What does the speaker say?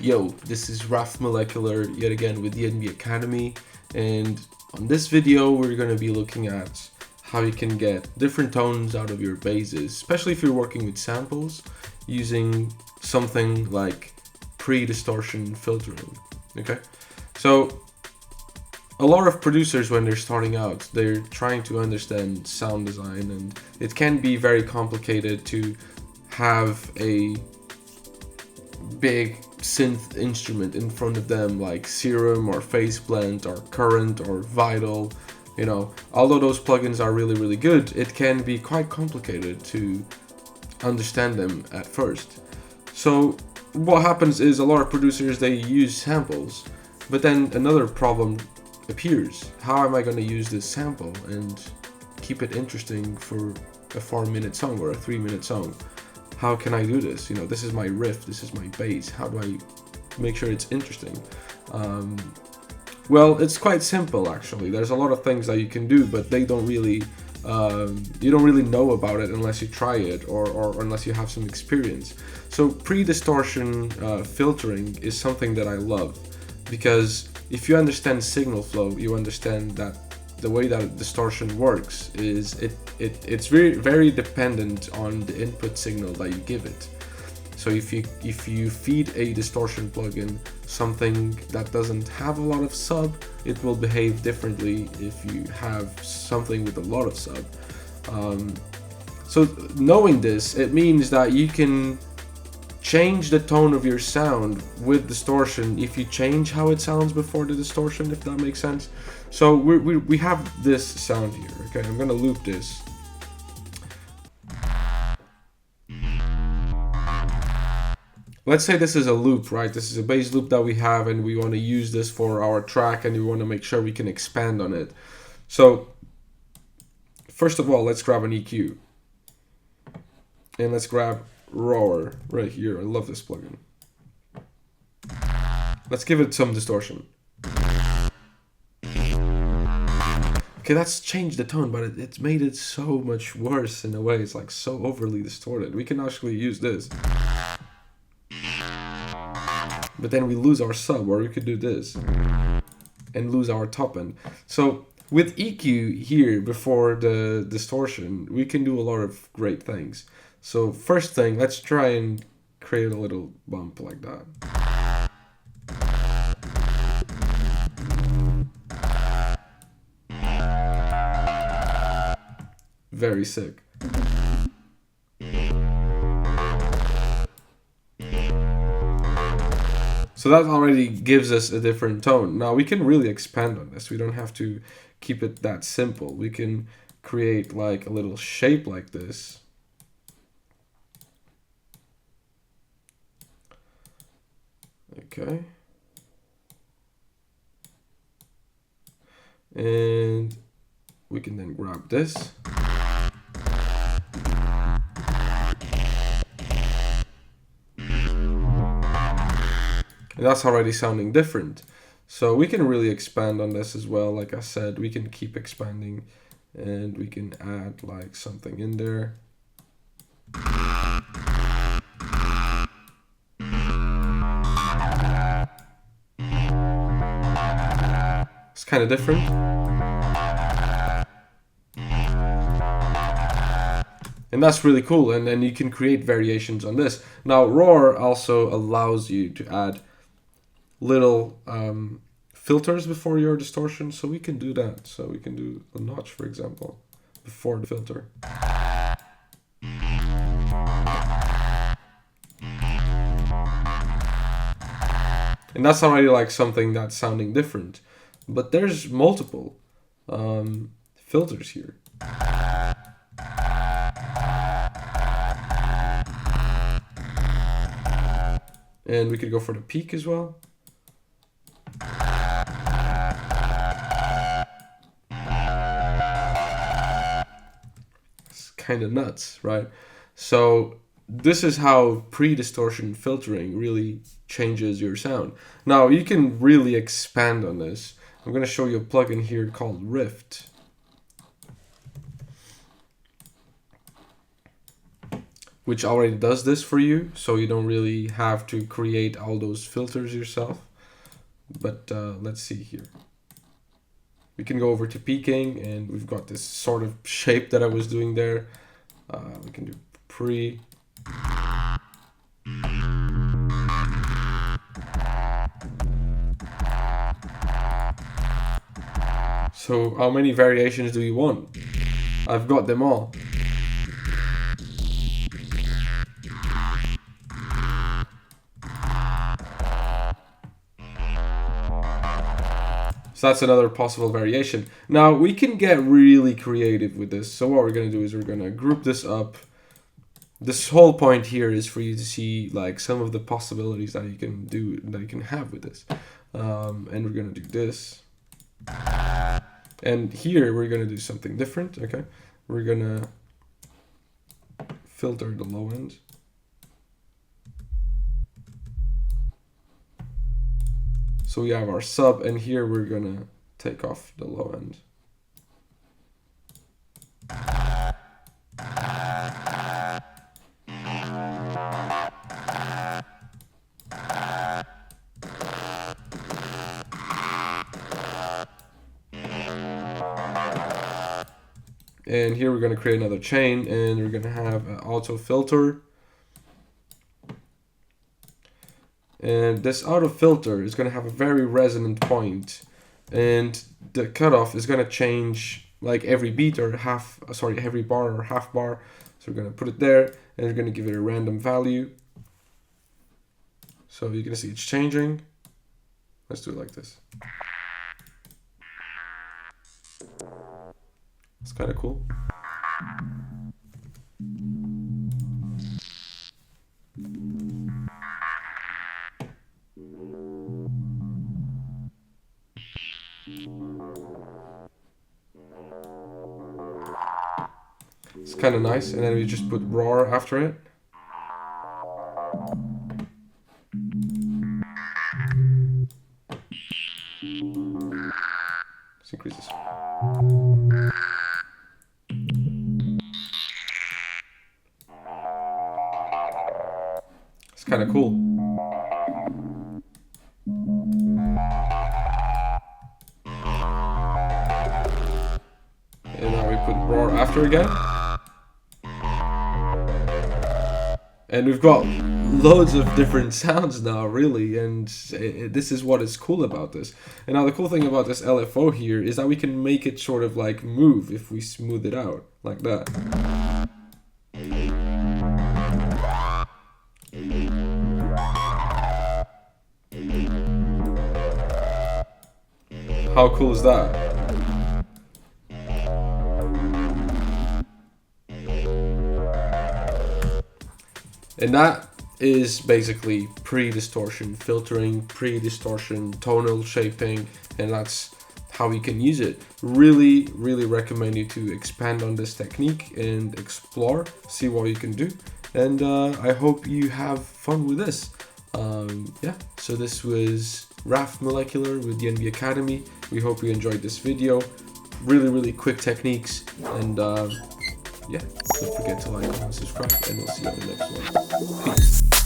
Yo, this is Raf Molecular yet again with the NB Academy, and on this video we're going to be looking at how you can get different tones out of your basses, especially if you're working with samples using something like pre-distortion filtering. Okay, so a lot of producers, when they're starting out, they're trying to understand sound design, and it can be very complicated to have a big synth instrument in front of them like Serum or Phase Blend or Current or Vital. You know, although those plugins are really good, it can be quite complicated to understand them at first. So what happens is a lot of producers, they use samples, but then another problem appears. How am I going to use this sample and keep it interesting for a 4-minute song or a 3-minute song? How can I do this? You know, this is my riff, this is my bass. How do I make sure it's interesting? Well, it's quite simple actually. There's a lot of things that you can do, but they don't really, you don't really know about it unless you try it or unless you have some experience. So pre-distortion filtering is something that I love, because if you understand signal flow, you understand that the way that distortion works is it's very dependent on the input signal that you give it. So if you feed a distortion plugin something that doesn't have a lot of sub, it will behave differently if you have something with a lot of sub. So knowing this, it means that you can change the tone of your sound with distortion if you change how it sounds before the distortion, if that makes sense. So we have this sound here. Okay, I'm gonna loop this. Let's say this is a loop, right? This is a bass loop that we have, and we want to use this for our track, and we want to make sure we can expand on it. So first of all, let's grab an EQ, and let's grab Roar right here. I love this plugin. Let's give it some distortion. Okay, that's changed the tone, but it's made it so much worse in a way. It's like so overly distorted. We can actually use this, but then we lose our sub, or we could do this and lose our top end. So with EQ here before the distortion, we can do a lot of great things. So first thing, let's try and create a little bump like that. Very sick. So that already gives us a different tone. Now we can really expand on this. We don't have to keep it that simple. We can create like a little shape like this. Okay. And we can then grab this. And that's already sounding different. So we can really expand on this as well. Like I said, we can keep expanding, and we can add like something in there. It's kind of different. And that's really cool, and then you can create variations on this. Now Roar also allows you to add little filters before your distortion, so we can do that. So we can do a notch, for example, before the filter. And that's already like something that's sounding different. But there's multiple filters here. And we could go for the peak as well. It's kind of nuts, right? So this is how pre-distortion filtering really changes your sound. Now you can really expand on this. I'm going to show you a plugin here called Rift. which already does this for you, so you don't really have to create all those filters yourself. But let's see here. We can go over to peaking, and we've got this sort of shape that I was doing there. We can do pre. So how many variations do you want? I've got them all. So that's another possible variation. Now we can get really creative with this. So what we're going to do is we're going to group this up. This whole point here is for you to see like some of the possibilities that you can do, that you can have with this. And we're going to do this. And here we're going to do something different. Okay, we're going to filter the low end. So we have our sub, and here we're gonna take off the low end. And here we're gonna create another chain, and we're gonna have an auto filter. And this auto filter is going to have a very resonant point, and the cutoff is going to change like every beat or every bar or half bar. So we're going to put it there, and we're going to give it a random value. So you can see it's changing. Let's do it like this. It's kind of cool. It's kind of nice, and then we just put roar after it. Let's increase this. It's kind of cool. And now we put roar after again. And we've got loads of different sounds now, really, and this is what is cool about this. And now the cool thing about this LFO here is that we can make it sort of like move if we smooth it out, like that. How cool is that? And that is basically pre-distortion filtering, pre-distortion tonal shaping, and that's how you can use it. Really, really recommend you to expand on this technique and explore, see what you can do. And I hope you have fun with this. Yeah, so this was RAF Molecular with the NB Academy. We hope you enjoyed this video. Really, really quick techniques, and yeah, don't forget to like, comment, subscribe, and we'll see you on the next one. Peace.